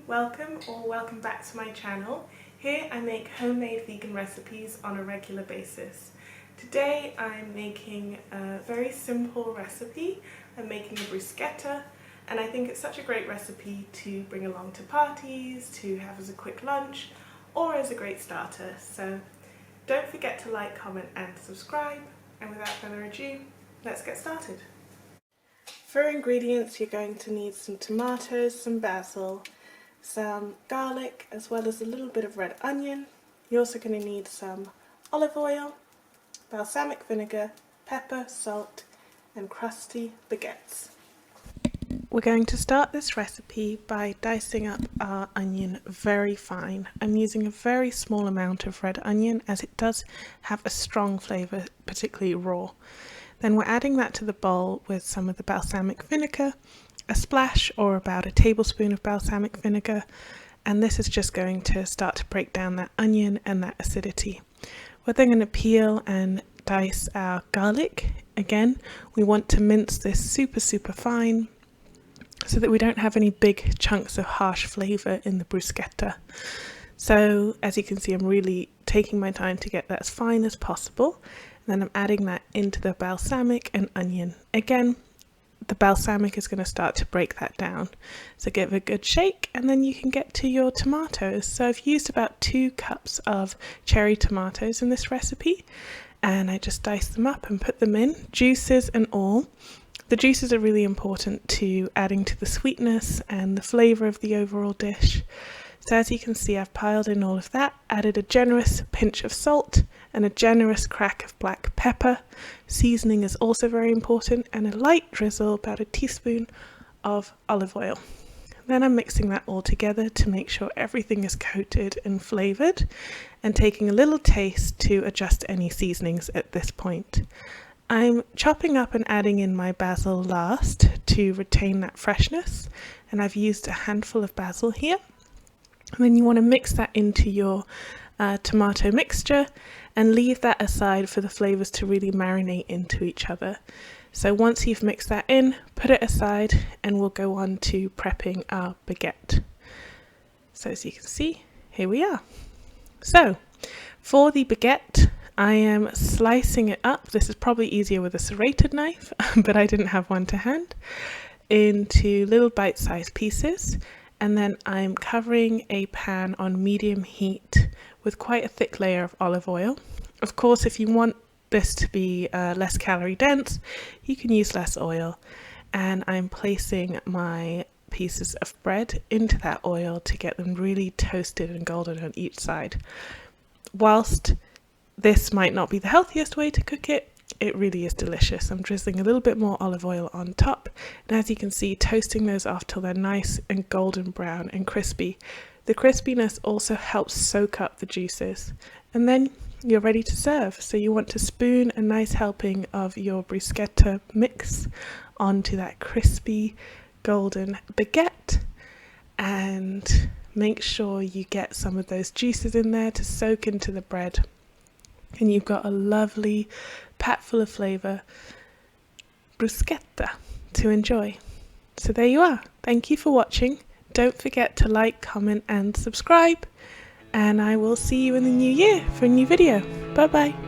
Welcome back to my channel. Here I make homemade vegan recipes on a regular basis. Today I'm making a very simple recipe. I'm making a bruschetta, and I think it's such a great recipe to bring along to parties, to have as a quick lunch, or as a great starter. So don't forget to like, comment and subscribe, and without further ado, let's get started. For ingredients, you're going to need some tomatoes, some basil, some garlic, as well as a little bit of red onion. You're also going to need some olive oil, balsamic vinegar, pepper, salt and crusty baguettes. We're going to start this recipe by dicing up our onion very fine. I'm using a very small amount of red onion as it does have a strong flavour, particularly raw. Then we're adding that to the bowl with some of the balsamic vinegar, a splash or about a tablespoon of balsamic vinegar, and this is just going to start to break down that onion and that acidity. We're then going to peel and dice our garlic. Again, we want to mince this super fine so that we don't have any big chunks of harsh flavour in the bruschetta. So as you can see, I'm really taking my time to get that as fine as possible. And then I'm adding that into the balsamic and onion. Again, the balsamic is going to start to break that down. So give it a good shake and then you can get to your tomatoes. So I've used about 2 cups of cherry tomatoes in this recipe, and I just dice them up and put them in, juices and all. The juices are really important to adding to the sweetness and the flavour of the overall dish. So as you can see, I've piled in all of that, added a generous pinch of salt and a generous crack of black pepper. Seasoning is also very important, and a light drizzle, about a teaspoon of olive oil. Then I'm mixing that all together to make sure everything is coated and flavoured, and taking a little taste to adjust any seasonings at this point. I'm chopping up and adding in my basil last to retain that freshness, and I've used a handful of basil here. And then you want to mix that into your tomato mixture and leave that aside for the flavours to really marinate into each other. So once you've mixed that in, put it aside and we'll go on to prepping our baguette. So as you can see, here we are. So for the baguette, I am slicing it up. This is probably easier with a serrated knife, but I didn't have one to hand, into little bite-sized pieces. And then I'm covering a pan on medium heat with quite a thick layer of olive oil. Of course, if you want this to be less calorie dense, you can use less oil. And I'm placing my pieces of bread into that oil to get them really toasted and golden on each side. Whilst this might not be the healthiest way to cook it, it really is delicious. I'm drizzling a little bit more olive oil on top, and as you can see, toasting those off till they're nice and golden brown and crispy. The crispiness also helps soak up the juices, and then you're ready to serve. So you want to spoon a nice helping of your bruschetta mix onto that crispy golden baguette, and make sure you get some of those juices in there to soak into the bread. And you've got a lovely pat full of flavour bruschetta to enjoy. So there you are. Thank you for watching. Don't forget to like, comment and subscribe, and I will see you in the new year for a new video. Bye bye.